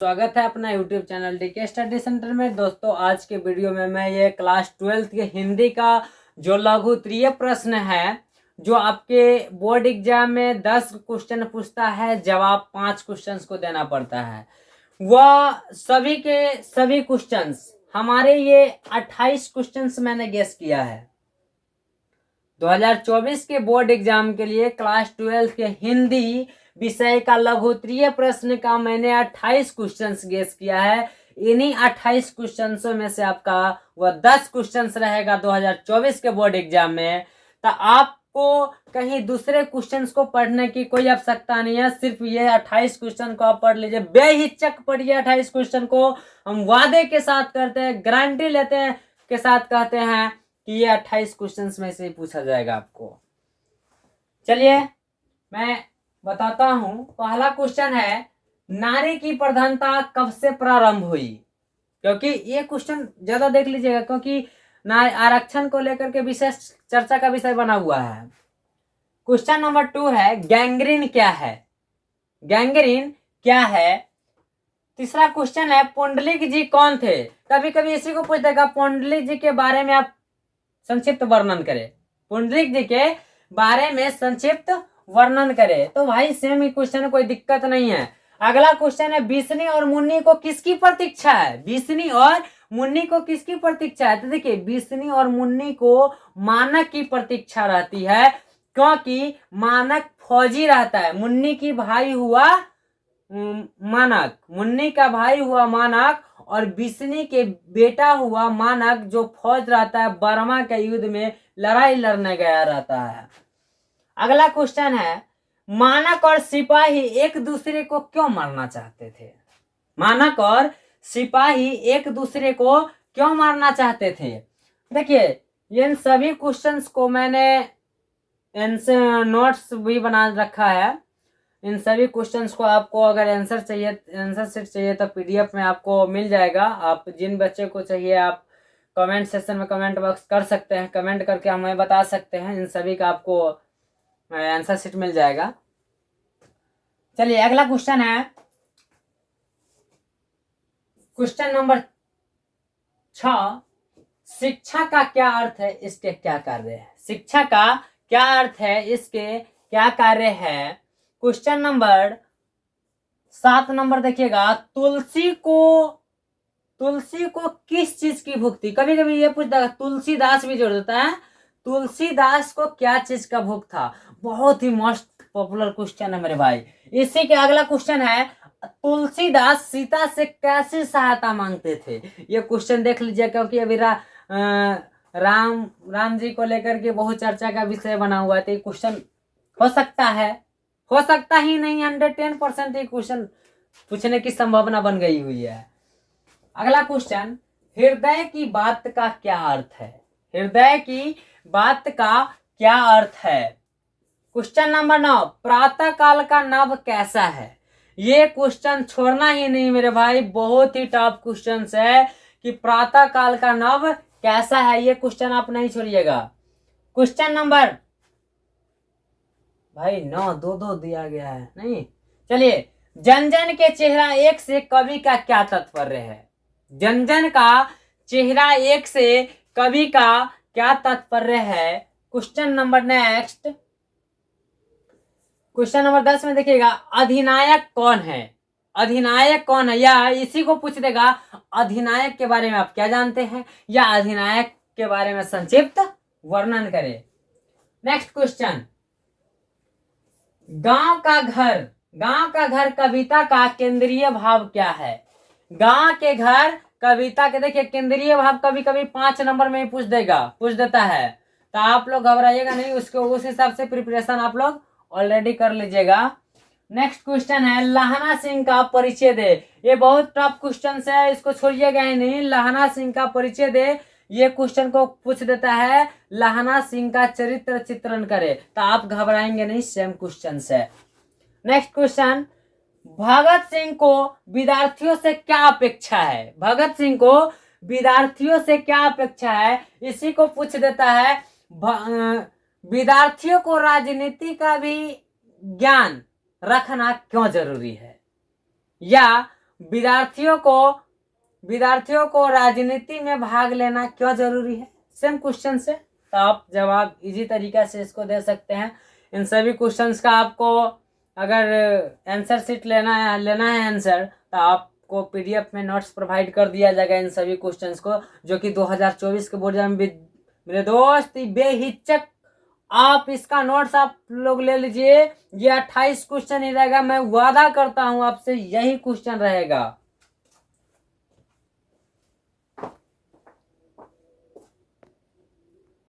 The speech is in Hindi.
स्वागत है अपना YouTube channel DK study centre में। दोस्तों आज के वीडियो में मैं ये क्लास 12th के हिंदी का जो लघु उत्तरीय प्रश्न है जो आपके बोर्ड एग्जाम में 10 क्वेश्चन पूछता है, जवाब 5 क्वेश्चंस को देना पड़ता है। वह सभी के सभी क्वेश्चंस हमारे ये 28 क्वेश्चंस मैंने गेस किया है 2024 के बोर्ड एग्जाम के लिए। क्लास 12th के हिंदी विषय का लघु उत्तरीय प्रश्न का मैंने 28 क्वेश्चंस गेस किया है। इन्हीं 28 क्वेश्चंसों में से आपका वह 10 क्वेश्चंस रहेगा 2024 के बोर्ड एग्जाम में। तो आपको कहीं दूसरे क्वेश्चंस को पढ़ने की कोई आवश्यकता नहीं है, सिर्फ ये 28 क्वेश्चन को आप पढ़ लीजिए, बेहिचक पढ़िए 28 क्वेश्चन को। हम वादे के साथ करते हैं, गारंटी लेते हैं, के साथ कहते हैं कि ये 28 क्वेश्चंस में से ही पूछा जाएगा आपको। चलिए मैं बताता हूं। पहला क्वेश्चन है, नारी की प्रधानता कब से प्रारंभ हुई? क्योंकि ये क्वेश्चन ज्यादा देख लीजिएगा, क्योंकि आरक्षण को लेकर के विशेष चर्चा का विषय बना हुआ है। क्वेश्चन नंबर 2 है, गैंग्रीन क्या है? गैंग्रीन क्या है? तीसरा क्वेश्चन है, पुंडलिक जी कौन थे? कभी कभी इसी को पूछ देगा, पुंडलिक जी के बारे में आप संक्षिप्त वर्णन करें। पुंडलिक जी के बारे में संक्षिप्त वर्णन करे। तो भाई सेम ही क्वेश्चन है, कोई दिक्कत नहीं है। अगला क्वेश्चन है, बिस्नी और मुन्नी को किसकी प्रतीक्षा है? बिस्नी और मुन्नी को किसकी प्रतीक्षा है? तो देखिए, बिस्नी और मुन्नी को मानक की प्रतीक्षा रहती है, क्योंकि मानक फौजी रहता है। मुन्नी की भाई हुआ मानक, मुन्नी का भाई हुआ मानक और बिस्नी के बेटा हुआ मानक, जो फौज रहता है बर्मा के युद्ध में लड़ाई लड़ने गया रहता है। अगला क्वेश्चन है, मानक और सिपाही एक दूसरे को क्यों मारना चाहते थे? मानक और सिपाही एक दूसरे को क्यों मारना चाहते थे? देखिए, इन सभी क्वेश्चंस को मैंने इनसे नोट्स भी बना रखा है। इन सभी क्वेश्चंस को आपको अगर आंसर चाहिए, आंसर शीट चाहिए, तो पीडीएफ में आपको मिल जाएगा। आप जिन बच्चे को चाहिए आप कमेंट सेक्शन में कमेंट बॉक्स कर सकते हैं, कमेंट करके हमें बता सकते हैं। इन सभी का आपको आंसर शीट मिल जाएगा। चलिए अगला क्वेश्चन है, क्वेश्चन नंबर 6, शिक्षा का क्या अर्थ है, इसके क्या कार्य है? शिक्षा का क्या अर्थ है, इसके क्या कार्य है? क्वेश्चन नंबर 7 नंबर देखिएगा, तुलसी को किस चीज की भूख थी? कभी कभी ये पूछता है, तुलसीदास भी जोड़ देता है, तुलसीदास को क्या चीज का भूख था? बहुत ही मस्त पॉपुलर क्वेश्चन है मेरे भाई। इसी के अगला क्वेश्चन है, तुलसीदास सीता से कैसी सहायता मांगते थे? ये क्वेश्चन देख लीजिए, क्योंकि अभी राम जी को लेकर के बहुत चर्चा का विषय बना हुआ है। तो ये क्वेश्चन हो सकता ही नहीं, 110% ये क्वेश्चन पूछने की संभावना बन गई हुई है। अगला क्वेश्चन, हृदय की बात का क्या अर्थ है? हृदय की बात का क्या अर्थ है? क्वेश्चन नंबर 9, प्रातः काल का नभ कैसा है? ये क्वेश्चन छोड़ना ही नहीं मेरे भाई, बहुत ही टॉप क्वेश्चन है कि प्रातः काल का नभ कैसा है। ये क्वेश्चन आप नहीं छोड़िएगा। क्वेश्चन नंबर भाई 9 2 दिया गया है नहीं। चलिए, जन जन के चेहरा एक से कवि का क्या तात्पर्य है? जन जन का चेहरा एक से कवि का क्या तात्पर्य है? Question number next, question number 10 में देखिएगा, अधिनायक कौन है? अधिनायक कौन है, या इसी को पूछ देगा, अधिनायक के बारे में आप क्या जानते हैं, या अधिनायक के बारे में संक्षिप्त वर्णन करें। नेक्स्ट क्वेश्चन, गांव का घर कविता का केंद्रीय भाव क्या है? गांव के घर कविता के, देखिए केंद्रीय भाव कभी कभी 5 नंबर में ही पूछ देता है। तो आप लोग घबराइएगा नहीं, उसको उस हिसाब से प्रिपरेशन आप लोग ऑलरेडी कर लीजिएगा। नेक्स्ट क्वेश्चन है, लहना सिंह का परिचय दे। ये बहुत टफ क्वेश्चन है, इसको छोड़िएगा ही नहीं। लहना सिंह का परिचय दे, ये क्वेश्चन को पूछ देता है, लहना सिंह का चरित्र चित्रण करे। तो आप घबराएंगे नहीं, सेम क्वेश्चन है। नेक्स्ट क्वेश्चन, भगत सिंह को विद्यार्थियों से क्या अपेक्षा है? भगत सिंह को विद्यार्थियों से क्या अपेक्षा है, इसी को पूछ देता है। विद्यार्थियों को राजनीति का भी ज्ञान रखना क्यों जरूरी है? या विद्यार्थियों को राजनीति में भाग लेना क्यों जरूरी है? सेम क्वेश्चन से तो आप जवाब इजी तरीका से इसको दे सकते हैं। इन सभी क्वेश्चंस का आपको अगर आंसर शीट लेना है आंसर, तो आपको पीडीएफ में नोट्स प्रोवाइड कर दिया जाएगा इन सभी क्वेश्चंस को, जो कि 2024 के बोर्ड एग्जाम में। मेरे दोस्त बेहिचक आप इसका नोट्स आप लोग ले लीजिए। ये 28 क्वेश्चन ही रहेगा, मैं वादा करता हूं आपसे यही क्वेश्चन रहेगा।